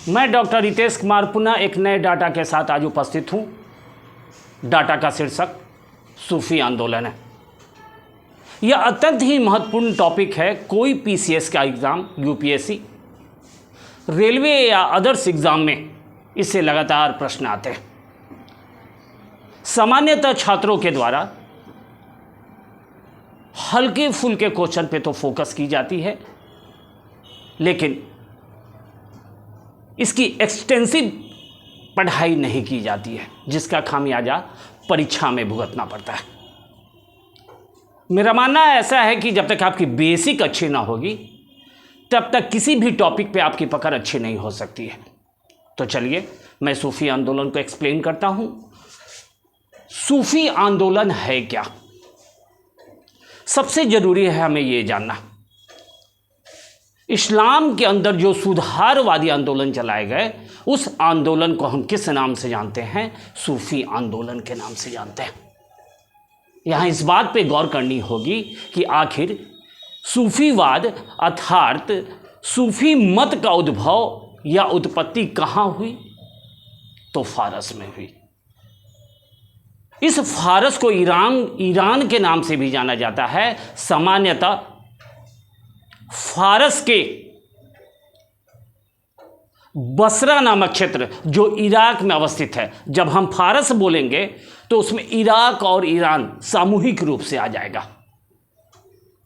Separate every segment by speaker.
Speaker 1: मैं डॉक्टर रितेश कुमार पुनः एक नए डाटा के साथ आज उपस्थित हूँ। डाटा का शीर्षक सूफी आंदोलन है। यह अत्यंत ही महत्वपूर्ण टॉपिक है। कोई पीसीएस का एग्ज़ाम, यूपीएससी, रेलवे या अदर्स एग्ज़ाम में इससे लगातार प्रश्न आते हैं। सामान्यतः छात्रों के द्वारा हल्के फुल्के क्वेश्चन पे तो फोकस की जाती है, लेकिन इसकी एक्सटेंसिव पढ़ाई नहीं की जाती है, जिसका खामियाजा परीक्षा में भुगतना पड़ता है। मेरा मानना ऐसा है कि जब तक आपकी बेसिक अच्छी ना होगी, तब तक किसी भी टॉपिक पे आपकी पकड़ अच्छी नहीं हो सकती है। तो चलिए मैं सूफी आंदोलन को एक्सप्लेन करता हूं। सूफी आंदोलन है क्या? सबसे जरूरी है हमें ये जानना, इस्लाम के अंदर जो सुधारवादी आंदोलन चलाए गए, उस आंदोलन को हम किस नाम से जानते हैं? सूफी आंदोलन के नाम से जानते हैं। यहां इस बात पे गौर करनी होगी कि आखिर सूफीवाद अर्थात सूफी मत का उद्भव या उत्पत्ति कहां हुई? तो फारस में हुई। इस फारस को ईरान के नाम से भी जाना जाता है। सामान्यतः फारस के बसरा नामक क्षेत्र जो इराक में अवस्थित है, जब हम फारस बोलेंगे तो उसमें इराक और ईरान सामूहिक रूप से आ जाएगा।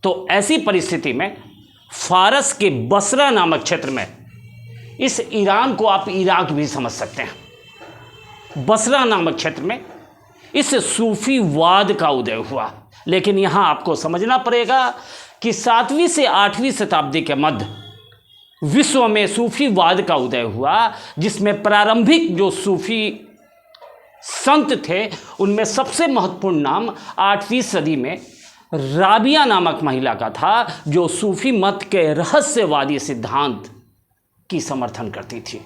Speaker 1: तो ऐसी परिस्थिति में फारस के बसरा नामक क्षेत्र में इस ईरान को आप इराक भी समझ सकते हैं। बसरा नामक क्षेत्र में इस सूफीवाद का उदय हुआ। लेकिन यहाँ आपको समझना पड़ेगा कि 7वीं से 8वीं शताब्दी के मध्य विश्व में सूफीवाद का उदय हुआ, जिसमें प्रारंभिक जो सूफी संत थे उनमें सबसे महत्वपूर्ण नाम 8वीं सदी में राबिया नामक महिला का था, जो सूफी मत के रहस्यवादी सिद्धांत की समर्थन करती थी।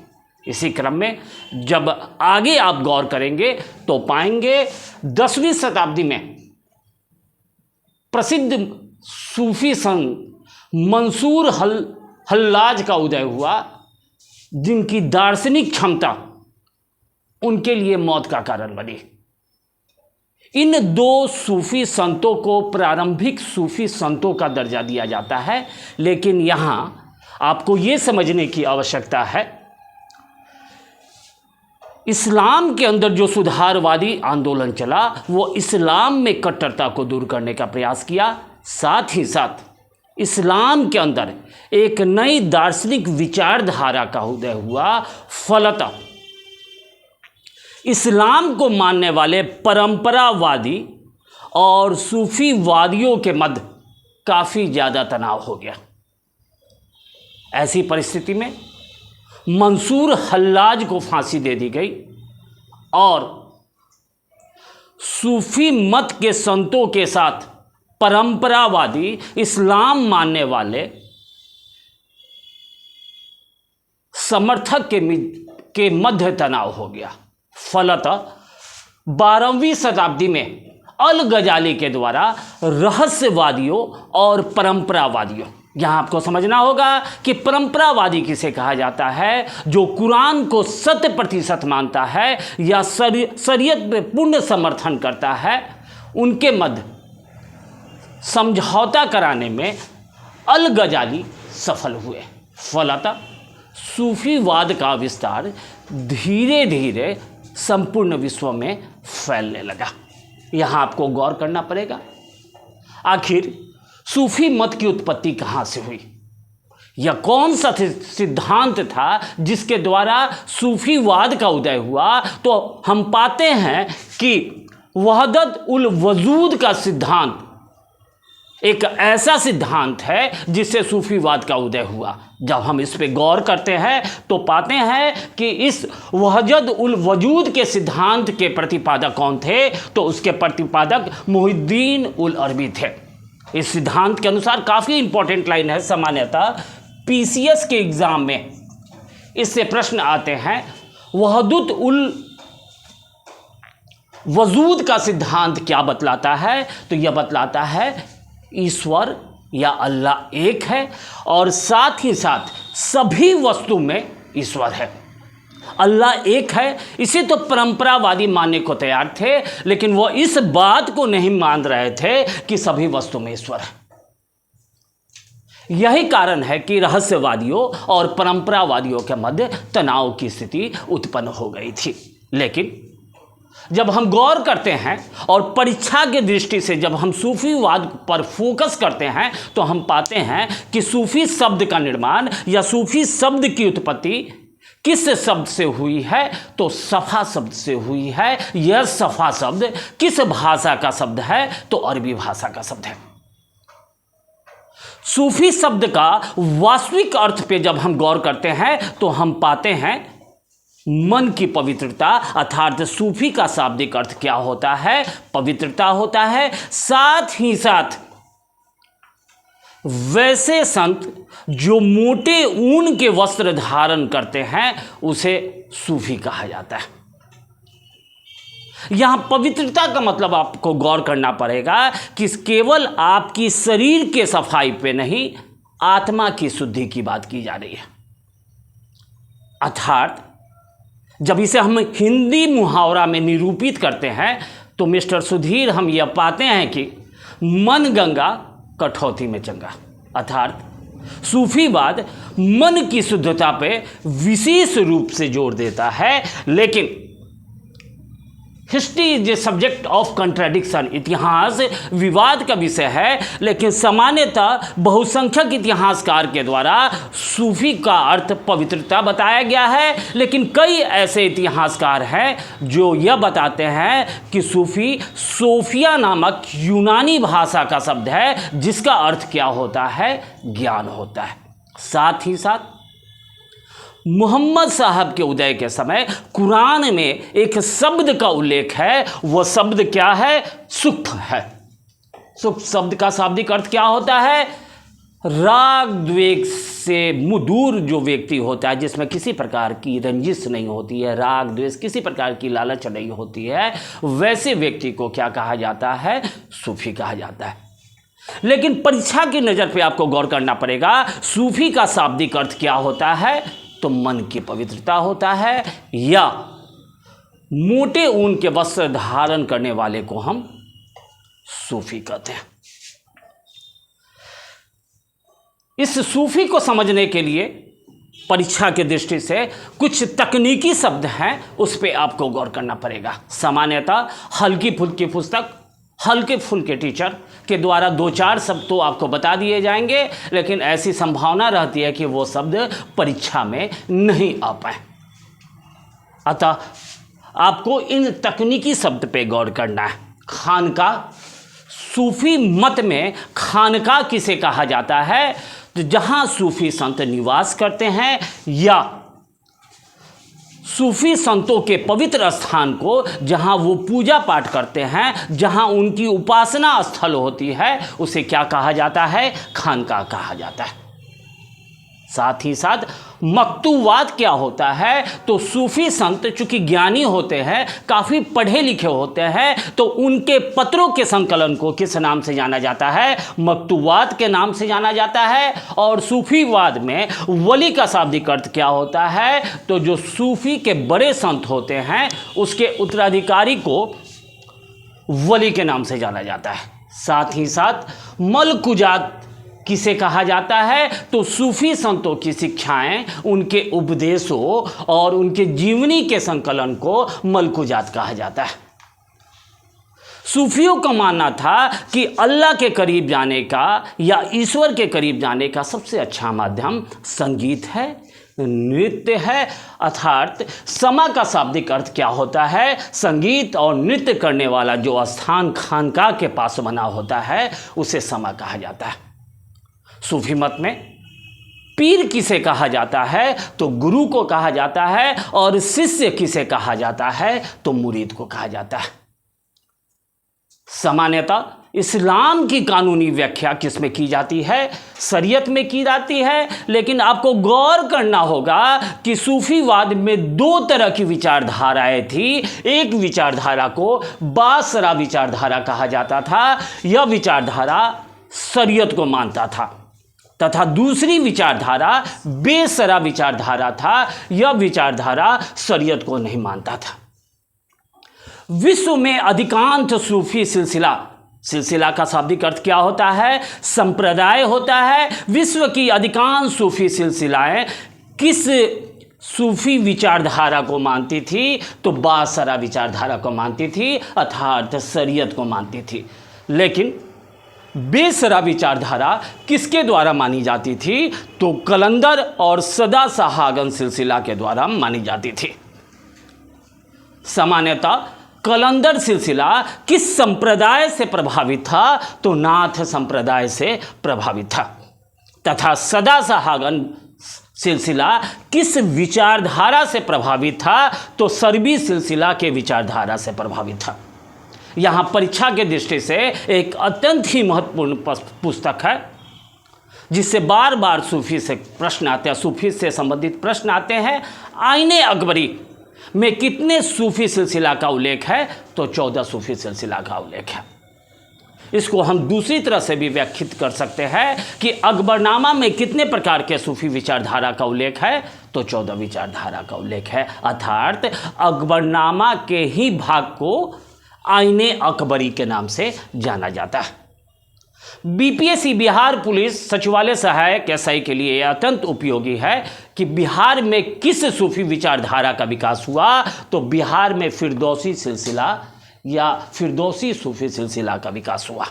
Speaker 1: इसी क्रम में जब आगे आप गौर करेंगे तो पाएंगे 10वीं शताब्दी में प्रसिद्ध सूफी संत मंसूर हल्लाज का उदय हुआ, जिनकी दार्शनिक क्षमता उनके लिए मौत का कारण बनी। इन दो सूफी संतों को प्रारंभिक सूफी संतों का दर्जा दिया जाता है। लेकिन यहाँ आपको ये समझने की आवश्यकता है, इस्लाम के अंदर जो सुधारवादी आंदोलन चला, वो इस्लाम में कट्टरता को दूर करने का प्रयास किया। साथ ही साथ इस्लाम के अंदर एक नई दार्शनिक विचारधारा का उदय हुआ। फलतः इस्लाम को मानने वाले परंपरावादी और सूफीवादियों के मध्य काफ़ी ज़्यादा तनाव हो गया। ऐसी परिस्थिति में मंसूर हल्लाज को फांसी दे दी गई और सूफी मत के संतों के साथ परंपरावादी इस्लाम मानने वाले समर्थक के मध्य तनाव हो गया। फलतः 12वीं शताब्दी में अल गजाली के द्वारा रहस्यवादियों और परंपरावादियों, यहाँ आपको समझना होगा कि परंपरावादी किसे कहा जाता है? जो कुरान को 100% मानता है या शरीयत में पूर्ण समर्थन करता है, उनके मध्य समझौता कराने में अल गजाली सफल हुए। फलतः सूफीवाद का विस्तार धीरे धीरे संपूर्ण विश्व में फैलने लगा। यहाँ आपको गौर करना पड़ेगा, आखिर सूफी मत की उत्पत्ति कहाँ से हुई? यह कौन सा सिद्धांत था जिसके द्वारा सूफीवाद का उदय हुआ? तो हम पाते हैं कि वहदत उल वजूद का सिद्धांत एक ऐसा सिद्धांत है जिससे सूफीवाद का उदय हुआ। जब हम इस पे गौर करते हैं तो पाते हैं कि इस वहदत उल वजूद के सिद्धांत के प्रतिपादक कौन थे? तो उसके प्रतिपादक मुहिद्दीन उल अरबी थे। इस सिद्धांत के अनुसार काफ़ी इंपॉर्टेंट लाइन है, सामान्यतः पीसीएस के एग्ज़ाम में इससे प्रश्न आते हैं। वहदत उल वजूद का सिद्धांत क्या बतलाता है? तो यह बतलाता है ईश्वर या अल्लाह एक है और साथ ही साथ सभी वस्तु में ईश्वर है। अल्लाह एक है, इसे तो परंपरावादी मानने को तैयार थे, लेकिन वो इस बात को नहीं मान रहे थे कि सभी वस्तु में ईश्वर है। यही कारण है कि रहस्यवादियों और परंपरावादियों के मध्य तनाव की स्थिति उत्पन्न हो गई थी। लेकिन जब हम गौर करते हैं और परीक्षा की दृष्टि से जब हम सूफीवाद पर फोकस करते हैं तो हम पाते हैं कि सूफी शब्द का निर्माण या सूफी शब्द की उत्पत्ति किस शब्द से हुई है, तो सफ़ा शब्द से हुई है। यह सफ़ा शब्द किस भाषा का शब्द है, तो अरबी भाषा का शब्द है। सूफी शब्द का वास्तविक अर्थ पे जब हम गौर करते हैं तो हम पाते हैं मन की पवित्रता, अर्थात सूफी का शाब्दिक अर्थ क्या होता है, पवित्रता होता है। साथ ही साथ वैसे संत जो मोटे ऊन के वस्त्र धारण करते हैं उसे सूफी कहा जाता है। यहां पवित्रता का मतलब आपको गौर करना पड़ेगा कि केवल आपकी शरीर के सफाई पे नहीं, आत्मा की शुद्धि की बात की जा रही है। अर्थात जब इसे हम हिंदी मुहावरा में निरूपित करते हैं तो मिस्टर सुधीर, हम यह पाते हैं कि मन गंगा कठौती में चंगा। अर्थात सूफीवाद मन की शुद्धता पे विशेष रूप से जोर देता है, लेकिन history is a subject of contradiction, इतिहास विवाद का विषय है। लेकिन सामान्यतः बहुसंख्यक इतिहासकार के द्वारा सूफी का अर्थ पवित्रता बताया गया है, लेकिन कई ऐसे इतिहासकार हैं जो यह बताते हैं कि सूफी सोफिया नामक यूनानी भाषा का शब्द है जिसका अर्थ क्या होता है, ज्ञान होता है। साथ ही साथ मोहम्मद साहब के उदय के समय कुरान में एक शब्द का उल्लेख है, वह शब्द क्या है, सुख है। सुख शब्द का शाब्दिक अर्थ क्या होता है, राग द्वेष से दूर जो व्यक्ति होता है, जिसमें किसी प्रकार की रंजिश नहीं होती है, राग द्वेष किसी प्रकार की लालच नहीं होती है, वैसे व्यक्ति को क्या कहा जाता है, सूफी कहा जाता है। लेकिन परीक्षा की नज़र पे आपको गौर करना पड़ेगा, सूफी का शाब्दिक अर्थ क्या होता है, तो मन की पवित्रता होता है, या मोटे ऊन के वस्त्र धारण करने वाले को हम सूफी कहते हैं। इस सूफी को समझने के लिए परीक्षा की दृष्टि से कुछ तकनीकी शब्द हैं, उस पर आपको गौर करना पड़ेगा। सामान्यतः हल्की फुल्की पुस्तक, हल्के फुल्के टीचर के द्वारा 2-4 शब्द तो आपको बता दिए जाएंगे, लेकिन ऐसी संभावना रहती है कि वो शब्द परीक्षा में नहीं आ पाए। अतः आपको इन तकनीकी शब्द पे गौर करना है। खानका, सूफी मत में खानका किसे कहा जाता है, तो जहां सूफी संत निवास करते हैं या सूफी संतों के पवित्र स्थान को जहां वो पूजा पाठ करते हैं, जहां उनकी उपासना स्थल होती है, उसे क्या कहा जाता है, खानका कहा जाता है। साथ ही साथ मक्तूवात क्या होता है, तो सूफी संत चूंकि ज्ञानी होते हैं, काफ़ी पढ़े लिखे होते हैं, तो उनके पत्रों के संकलन को किस नाम से जाना जाता है, मक्तूवात के नाम से जाना जाता है। और सूफीवाद में वली का शाब्दिक अर्थ क्या होता है, तो जो सूफी के बड़े संत होते हैं उसके उत्तराधिकारी को वली के नाम से जाना जाता है। साथ ही साथ मलकुजात किसे कहा जाता है, तो सूफी संतों की शिक्षाएं, उनके उपदेशों और उनके जीवनी के संकलन को मलकुजात कहा जाता है। सूफियों का मानना था कि अल्लाह के करीब जाने का या ईश्वर के करीब जाने का सबसे अच्छा माध्यम संगीत है, नृत्य है। अर्थात समा का शाब्दिक अर्थ क्या होता है, संगीत और नृत्य करने वाला जो स्थान खानका के पास बना होता है उसे समा कहा जाता है। सूफी मत में पीर किसे कहा जाता है, तो गुरु को कहा जाता है, और शिष्य किसे कहा जाता है, तो मुरीद को कहा जाता है। सामान्यतः इस्लाम की कानूनी व्याख्या किस में की जाती है, शरीयत में की जाती है। लेकिन आपको गौर करना होगा कि सूफीवाद में 2 तरह की विचारधाराएं थी। एक विचारधारा को बासरा विचारधारा कहा जाता था। यह विचारधारा शरीयत को मानता था, तथा दूसरी विचारधारा बेसरा विचारधारा था। यह विचारधारा शरीयत को नहीं मानता था। विश्व में अधिकांश सूफी सिलसिला का शाब्दिक अर्थ क्या होता है? संप्रदाय होता है। विश्व की अधिकांश सूफी सिलसिलाएं किस सूफी विचारधारा को मानती थी? तो बासरा विचारधारा को मानती थी, अर्थात शरीयत को मानती थी। लेकिन बेसरा विचारधारा किसके द्वारा मानी जाती थी? तो कलंदर और सदा सहागन सिलसिला के द्वारा मानी जाती थी। सामान्यतः कलंदर सिलसिला किस संप्रदाय से प्रभावित था? तो नाथ संप्रदाय से प्रभावित था। तथा सदा सहागन सिलसिला किस विचारधारा से प्रभावित था? तो सरबी सिलसिला के विचारधारा से प्रभावित था। यहाँ परीक्षा के दृष्टि से एक अत्यंत ही महत्वपूर्ण पुस्तक है, जिससे बार बार सूफी से प्रश्न आते हैं, सूफी से संबंधित प्रश्न आते हैं। आईने अकबरी में कितने सूफी सिलसिला का उल्लेख है? तो 14 सूफी सिलसिला का उल्लेख है। इसको हम दूसरी तरह से भी व्याख्यात कर सकते हैं कि अकबरनामा में कितने प्रकार के सूफी विचारधारा का उल्लेख है? तो 14 विचारधारा का उल्लेख है। अर्थात अकबरनामा के ही भाग को आईने अकबरी के नाम से जाना जाता है। बीपीएससी बिहार पुलिस सचिवालय सहायक एसआई के लिए यह अत्यंत उपयोगी है कि बिहार में किस सूफी विचारधारा का विकास हुआ? तो बिहार में फिरदौसी सिलसिला या फिरदौसी सूफी सिलसिला का विकास हुआ।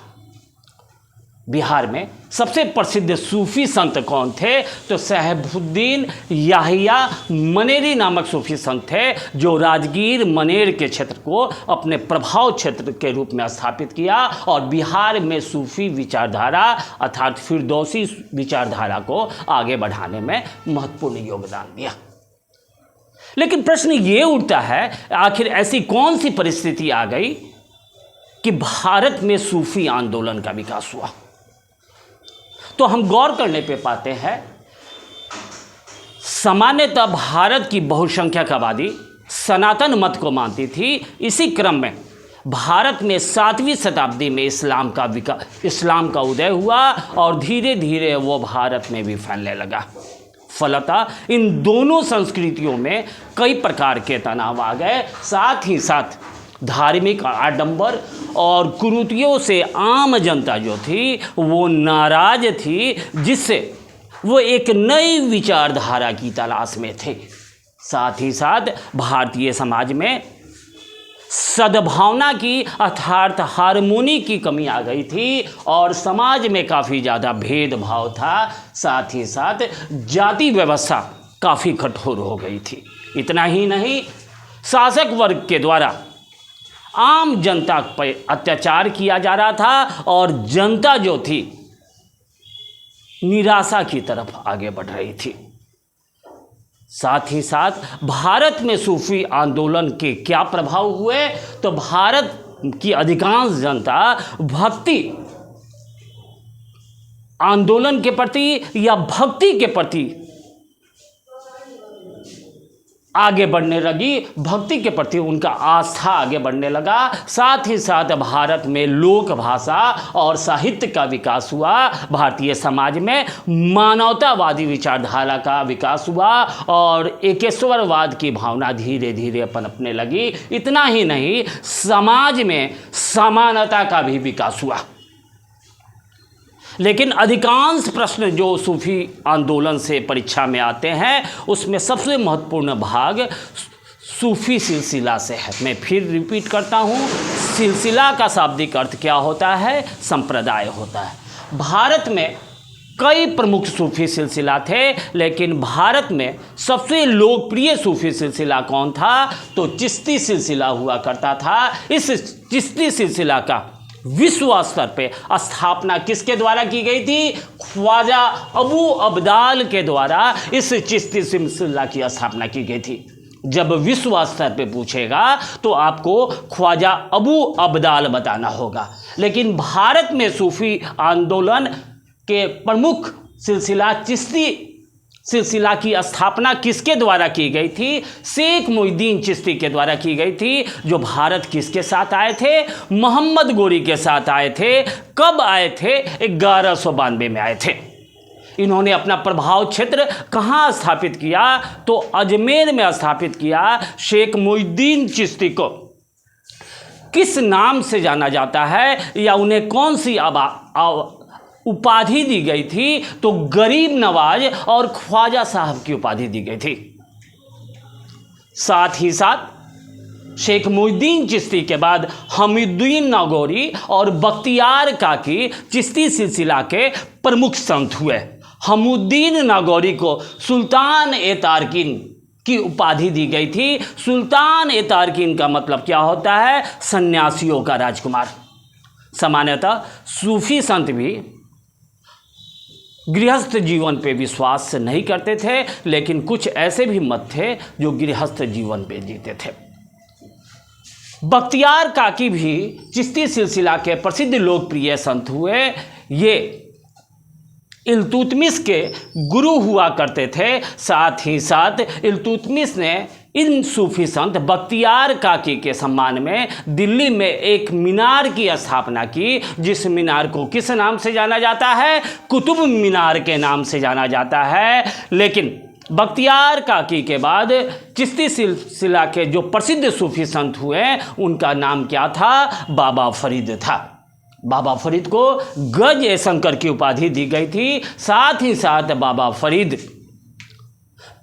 Speaker 1: बिहार में सबसे प्रसिद्ध सूफी संत कौन थे? तो साहेबुद्दीन याहिया मनेरी नामक सूफी संत थे, जो राजगीर मनेर के क्षेत्र को अपने प्रभाव क्षेत्र के रूप में स्थापित किया और बिहार में सूफी विचारधारा अर्थात फिरदौसी विचारधारा को आगे बढ़ाने में महत्वपूर्ण योगदान दिया। लेकिन प्रश्न ये उठता है, आखिर ऐसी कौन सी परिस्थिति आ गई कि भारत में सूफी आंदोलन का विकास हुआ? तो हम गौर करने पे पाते हैं, सामान्यतः भारत की बहुसंख्यक आबादी सनातन मत को मानती थी। इसी क्रम में भारत में 7वीं शताब्दी में इस्लाम का उदय हुआ और धीरे धीरे वो भारत में भी फैलने लगा। फलतः इन दोनों संस्कृतियों में कई प्रकार के तनाव आ गए। साथ ही साथ धार्मिक आडंबर और कुरीतियों से आम जनता जो थी वो नाराज थी, जिससे वो एक नई विचारधारा की तलाश में थे। साथ ही साथ भारतीय समाज में सद्भावना की अर्थात हार्मोनी की कमी आ गई थी और समाज में काफ़ी ज़्यादा भेदभाव था। साथ ही साथ जाति व्यवस्था काफ़ी कठोर हो गई थी। इतना ही नहीं, शासक वर्ग के द्वारा आम जनता पर अत्याचार किया जा रहा था और जनता जो थी निराशा की तरफ आगे बढ़ रही थी। साथ ही साथ भारत में सूफी आंदोलन के क्या प्रभाव हुए? तो भारत की अधिकांश जनता भक्ति आंदोलन के प्रति या भक्ति के प्रति आगे बढ़ने लगी, भक्ति के प्रति उनका आस्था आगे बढ़ने लगा। साथ ही साथ भारत में लोक भाषा और साहित्य का विकास हुआ। भारतीय समाज में मानवतावादी विचारधारा का विकास हुआ और एकेश्वरवाद की भावना धीरे धीरे पनपने लगी। इतना ही नहीं, समाज में समानता का भी विकास हुआ। लेकिन अधिकांश प्रश्न जो सूफी आंदोलन से परीक्षा में आते हैं उसमें सबसे महत्वपूर्ण भाग सूफी सिलसिला से है। मैं फिर रिपीट करता हूँ, सिलसिला का शाब्दिक अर्थ क्या होता है? संप्रदाय होता है। भारत में कई प्रमुख सूफी सिलसिला थे, लेकिन भारत में सबसे लोकप्रिय सूफी सिलसिला कौन था? तो चिश्ती सिलसिला हुआ करता था। इस चिश्ती सिलसिला का विश्व स्तर पे स्थापना किसके द्वारा की गई थी? ख्वाजा अबू अब्दाल के द्वारा इस चिश्ती सिलसिला की स्थापना की गई थी। जब विश्व स्तर पे पूछेगा तो आपको ख्वाजा अबू अब्दाल बताना होगा। लेकिन भारत में सूफी आंदोलन के प्रमुख सिलसिला चिश्ती सिलसिला की स्थापना किसके द्वारा की गई थी? शेख मुहिद्दीन चिश्ती के द्वारा की गई थी, जो भारत किसके साथ आए थे? मोहम्मद गोरी के साथ आए थे। कब आए थे? 1192 में आए थे। इन्होंने अपना प्रभाव क्षेत्र कहाँ स्थापित किया? तो अजमेर में स्थापित किया। शेख मोइनुद्दीन चिश्ती को किस नाम से जाना जाता है या उन्हें कौन सी उपाधि दी गई थी? तो गरीब नवाज और ख्वाजा साहब की उपाधि दी गई थी। साथ ही साथ शेख मोइनुद्दीन चिश्ती के बाद हमीउद्दीन नागौरी और बख्तियार काकी चिश्ती सिलसिला के प्रमुख संत हुए। हमीउद्दीन नागौरी को सुल्तान ए तारकीन की उपाधि दी गई थी। सुल्तान ए तारकीन का मतलब क्या होता है? सन्यासियों का राजकुमार। सामान्यतः सूफी संत भी गृहस्थ जीवन पे विश्वास नहीं करते थे, लेकिन कुछ ऐसे भी मत थे जो गृहस्थ जीवन पे जीते थे। बख्तियार काकी भी चिश्ती सिलसिला के प्रसिद्ध लोकप्रिय संत हुए। ये इल्तुतमिश के गुरु हुआ करते थे। साथ ही साथ इल्तुतमिश ने इन सूफी संत बख्तियार काकी के सम्मान में दिल्ली में एक मीनार की स्थापना की, जिस मीनार को किस नाम से जाना जाता है? कुतुब मीनार के नाम से जाना जाता है। लेकिन बख्तियार काकी के बाद चिश्ती सिलसिला के जो प्रसिद्ध सूफी संत हुए उनका नाम क्या था? बाबा फरीद था। बाबा फरीद को गज ए शंकर की उपाधि दी गई थी। साथ ही साथ बाबा फरीद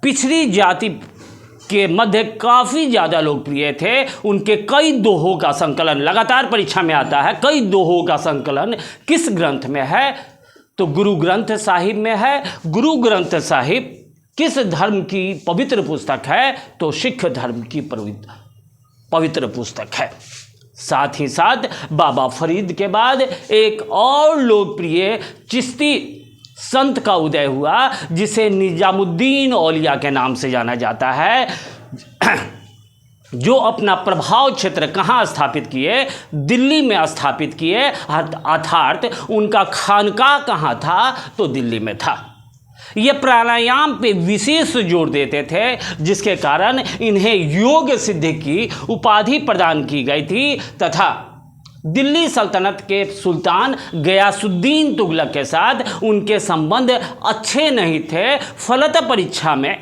Speaker 1: पिछड़ी जाति के मध्य काफ़ी ज़्यादा लोकप्रिय थे। उनके कई दोहों का संकलन लगातार परीक्षा में आता है। कई दोहों का संकलन किस ग्रंथ में है? तो गुरु ग्रंथ साहिब में है। गुरु ग्रंथ साहिब किस धर्म की पवित्र पुस्तक है? तो सिख धर्म की पवित्र पुस्तक है। साथ ही साथ बाबा फरीद के बाद एक और लोकप्रिय चिश्ती संत का उदय हुआ, जिसे निजामुद्दीन औलिया के नाम से जाना जाता है, जो अपना प्रभाव क्षेत्र कहाँ स्थापित किए? दिल्ली में स्थापित किए। अर्थात उनका खानका कहाँ था? तो दिल्ली में था। ये प्राणायाम पे विशेष जोर देते थे, जिसके कारण इन्हें योग सिद्धि की उपाधि प्रदान की गई थी तथा दिल्ली सल्तनत के सुल्तान गयासुद्दीन तुगलक के साथ उनके संबंध अच्छे नहीं थे। फलतः परीक्षा में,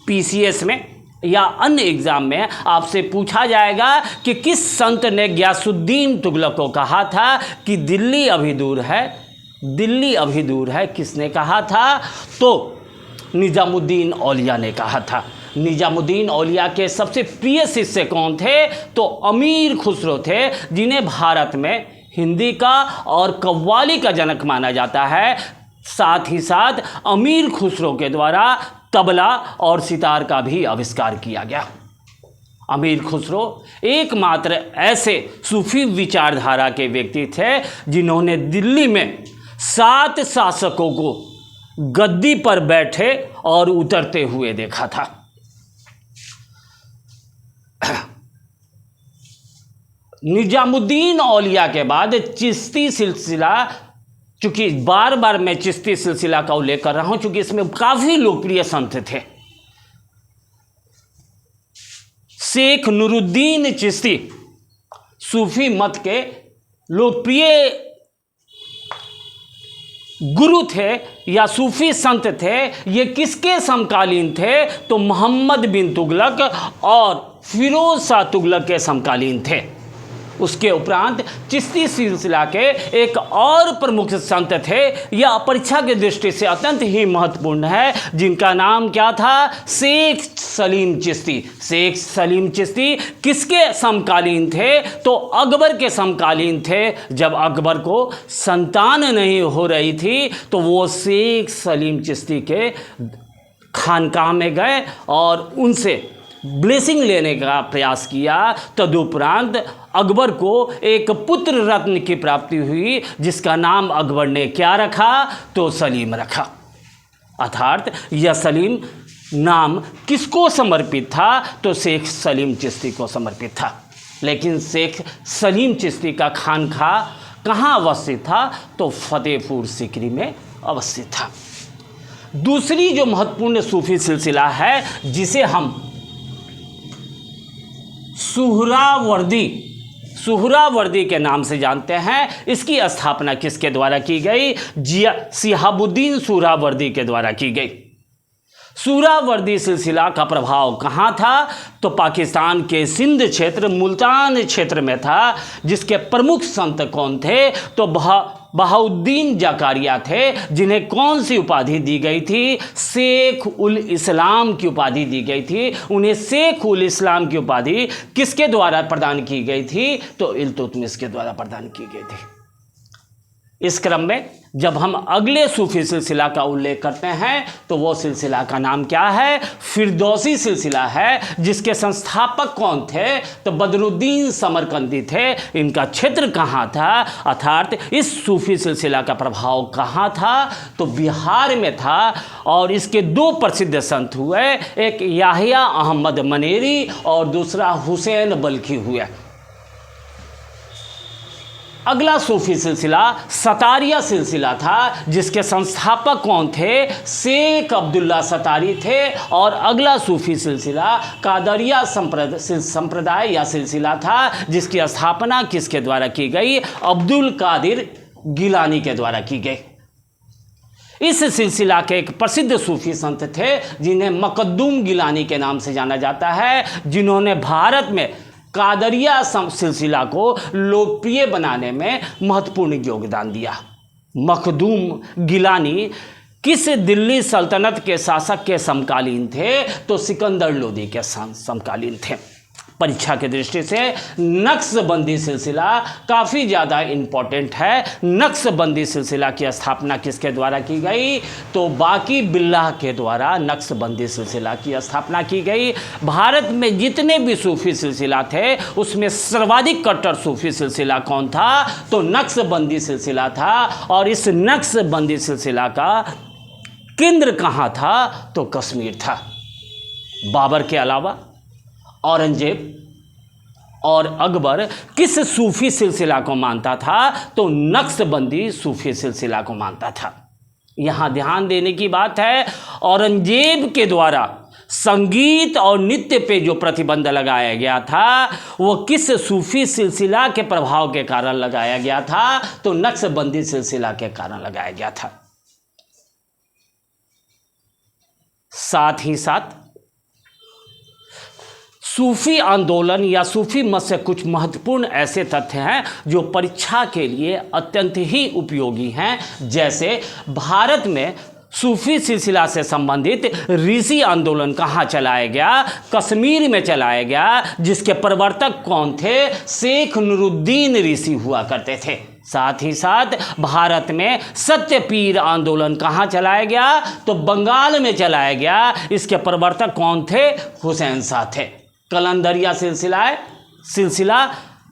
Speaker 1: पीसीएस में या अन्य एग्जाम में आपसे पूछा जाएगा कि किस संत ने गयासुद्दीन तुगलक को कहा था कि दिल्ली अभी दूर है? दिल्ली अभी दूर है किसने कहा था? तो निजामुद्दीन औलिया ने कहा था। निजामुद्दीन औलिया के सबसे प्रिय शिष्य कौन थे? तो अमीर खुसरो थे, जिन्हें भारत में हिंदी का और कव्वाली का जनक माना जाता है। साथ ही साथ अमीर खुसरो के द्वारा तबला और सितार का भी आविष्कार किया गया। अमीर खुसरो एकमात्र ऐसे सूफी विचारधारा के व्यक्ति थे जिन्होंने दिल्ली में 7 शासकों को गद्दी पर बैठे और उतरते हुए देखा था। निजामुद्दीन औलिया के बाद चिश्ती सिलसिला, चूंकि बार बार मैं चिश्ती सिलसिला का उल्लेख कर रहा हूं, चूंकि इसमें काफी लोकप्रिय संत थे। शेख नूरुद्दीन चिश्ती सूफी मत के लोकप्रिय गुरु थे या सूफी संत थे। ये किसके समकालीन थे? तो मोहम्मद बिन तुगलक और फिरोज शाह तुगलक के समकालीन थे। उसके उपरांत चिश्ती सिलसिला के एक और प्रमुख संत थे, यह परीक्षा की दृष्टि से अत्यंत ही महत्वपूर्ण है, जिनका नाम क्या था? शेख सलीम चिश्ती। शेख सलीम चिश्ती किसके समकालीन थे? तो अकबर के समकालीन थे। जब अकबर को संतान नहीं हो रही थी तो वो शेख सलीम चिश्ती के खानकाह में गए और उनसे ब्लेसिंग लेने का प्रयास किया। तदुपरांत अकबर को एक पुत्र रत्न की प्राप्ति हुई, जिसका नाम अकबर ने क्या रखा? तो सलीम रखा। अर्थात यह सलीम नाम किसको समर्पित था? तो शेख सलीम चिश्ती को समर्पित था। लेकिन शेख सलीम चिश्ती का खानका कहाँ अवस्थित था? तो फतेहपुर सीकरी में अवस्थित था। दूसरी जो महत्वपूर्ण सूफी सिलसिला है, जिसे हम सुहरावर्दी सुहरावर्दी के नाम से जानते हैं। इसकी स्थापना किसके द्वारा की गई? शिहाबुद्दीन सुहरावर्दी के द्वारा की गई। सुहरावर्दी सिलसिला का प्रभाव कहाँ था? तो पाकिस्तान के सिंध क्षेत्र, मुल्तान क्षेत्र में था। जिसके प्रमुख संत कौन थे? तो बहाउद्दीन जकारिया थे, जिन्हें कौन सी उपाधि दी गई थी? शेख उल इस्लाम की उपाधि दी गई थी। उन्हें शेख उल इस्लाम की उपाधि किसके द्वारा प्रदान की गई थी? तो इल्तुतमिश के द्वारा प्रदान की गई थी। इस क्रम में जब हम अगले सूफी सिलसिला का उल्लेख करते हैं तो वो सिलसिला का नाम क्या है? फिरदौसी सिलसिला है। जिसके संस्थापक कौन थे? तो बदरुद्दीन समरकंदी थे। इनका क्षेत्र कहाँ था? अर्थात इस सूफी सिलसिला का प्रभाव कहाँ था? तो बिहार में था। और इसके दो प्रसिद्ध संत हुए, एक याहिया अहमद मनेरी और दूसरा हुसैन बल्खी हुए। अगला सूफी सिलसिला सतारिया सिलसिला था। जिसके संस्थापक कौन थे? शेख अब्दुल्ला सतारी थे। और अगला सूफी सिलसिला कादरिया संप्रदाय या सिलसिला था। जिसकी स्थापना किसके द्वारा की गई? अब्दुल कादिर गिलानी के द्वारा की गई। इस सिलसिला के एक प्रसिद्ध सूफी संत थे, जिन्हें मकद्दुम गिलानी के नाम से जाना जाता है, जिन्होंने भारत में कादरिया सिलसिला को लोकप्रिय बनाने में महत्वपूर्ण योगदान दिया। मखदूम गिलानी किस दिल्ली सल्तनत के शासक के समकालीन थे? तो सिकंदर लोदी के समकालीन थे। परीक्षा की दृष्टि से नक्शबंदी सिलसिला काफ़ी ज़्यादा इम्पोर्टेंट है। नक्शबंदी सिलसिला की स्थापना किसके द्वारा की गई? तो बाकी बिल्लाह के द्वारा नक्शबंदी सिलसिला की स्थापना की गई। भारत में जितने भी सूफी सिलसिला थे उसमें सर्वाधिक कट्टर सूफी सिलसिला कौन था? तो नक्शबंदी सिलसिला था। और इस नक्शबंदी सिलसिला का केंद्र कहाँ था? तो कश्मीर था। बाबर के अलावा औरंगजेब और अकबर किस सूफी सिलसिला को मानता था? तो नक्शबंदी सूफी सिलसिला को मानता था। यहाँ ध्यान देने की बात है, औरंगजेब के द्वारा संगीत और नृत्य पे जो प्रतिबंध लगाया गया था वो किस सूफी सिलसिला के प्रभाव के कारण लगाया गया था? तो नक्शबंदी सिलसिला के कारण लगाया गया था। साथ ही साथ सूफी आंदोलन या सूफी मत से कुछ महत्वपूर्ण ऐसे तथ्य हैं जो परीक्षा के लिए अत्यंत ही उपयोगी हैं। जैसे भारत में सूफी सिलसिला से संबंधित ऋषि आंदोलन कहाँ चलाया गया? कश्मीर में चलाया गया। जिसके प्रवर्तक कौन थे? शेख नूरुद्दीन ऋषि हुआ करते थे। साथ ही साथ भारत में सत्यपीर आंदोलन कहाँ चलाया गया? तो बंगाल में चलाया गया। इसके प्रवर्तक कौन थे? हुसैन शाह थे। कलंदरिया सिलसिला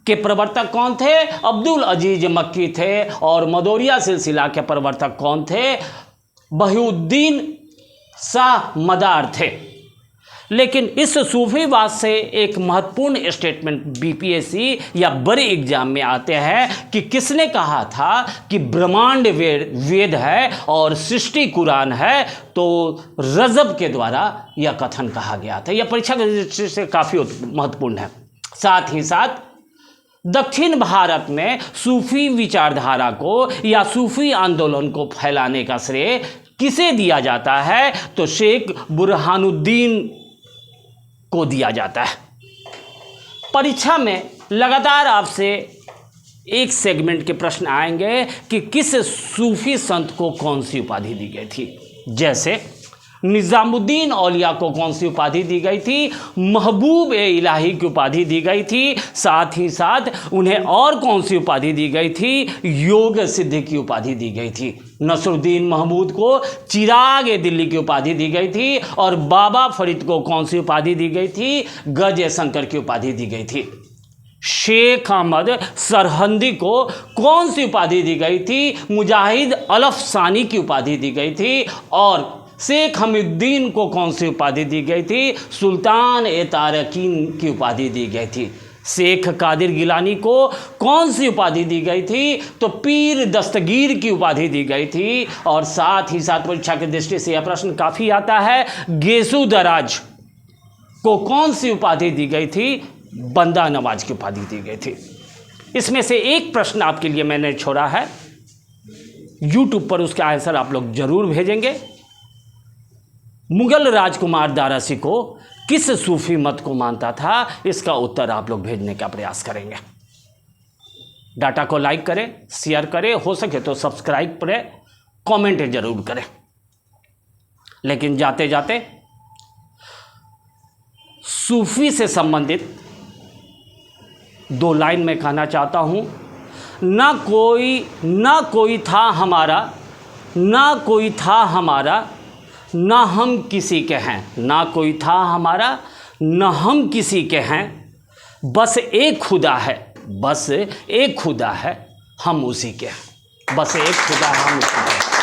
Speaker 1: के प्रवर्तक कौन थे? अब्दुल अजीज मक्की थे। और मदोरिया सिलसिला के प्रवर्तक कौन थे? बहिउद्दीन शाह मदार थे। लेकिन इस सूफीवाद से एक महत्वपूर्ण स्टेटमेंट बीपीएससी या बड़े एग्जाम में आते हैं कि किसने कहा था कि ब्रह्मांड वेद है और सृष्टि कुरान है? तो रजब के द्वारा यह कथन कहा गया था। यह परीक्षा की दृष्टि से काफ़ी महत्वपूर्ण है। साथ ही साथ दक्षिण भारत में सूफी विचारधारा को या सूफी आंदोलन को फैलाने का श्रेय किसे दिया जाता है? तो शेख बुरहानुद्दीन को दिया जाता है। परीक्षा में लगातार आपसे एक सेगमेंट के प्रश्न आएंगे कि किस सूफी संत को कौन सी उपाधि दी गई थी। जैसे निज़ामुद्दीन औलिया को कौन सी उपाधि दी गई थी? महबूब ए इलाही की उपाधि दी गई थी। साथ ही साथ उन्हें और कौन सी उपाधि दी गई थी? योग सिद्धि की उपाधि दी गई थी। नसरुद्दीन महमूद को चिराग ए दिल्ली की उपाधि दी गई थी। और बाबा फरीद को कौन सी उपाधि दी गई थी? गज ए शंकर की उपाधि दी गई थी। शेख अहमद सरहंदी को कौन सी उपाधि दी गई थी? मुजाहिद अलफ सानी की उपाधि दी गई थी। और शेख हमीद्दीन को कौन सी उपाधि दी गई थी? सुल्तान ए तारकीन की उपाधि दी गई थी। शेख कादिर गिलानी को कौन सी उपाधि दी गई थी? तो पीर दस्तगीर की उपाधि दी गई थी। और साथ ही साथ परीक्षा की दृष्टि से यह प्रश्न काफ़ी आता है, गेसु दराज को कौन सी उपाधि दी गई थी? बंदा नवाज की उपाधि दी गई थी। इसमें से एक प्रश्न आपके लिए मैंने छोड़ा है, यूट्यूब पर उसका आंसर आप लोग जरूर भेजेंगे। मुगल राजकुमार दारा शिकोह किस सूफी मत को मानता था, इसका उत्तर आप लोग भेजने का प्रयास करेंगे। डाटा को लाइक करें, शेयर करें, हो सके तो सब्सक्राइब करें, कमेंट जरूर करें। लेकिन जाते जाते सूफी से संबंधित 2 लाइन में कहना चाहता हूं, ना कोई था हमारा, ना कोई था हमारा, ना हम किसी के हैं। ना कोई था हमारा, ना हम किसी के हैं, बस एक खुदा है, बस एक खुदा है, हम उसी के हैं। बस एक खुदा है, हम उसी के हैं।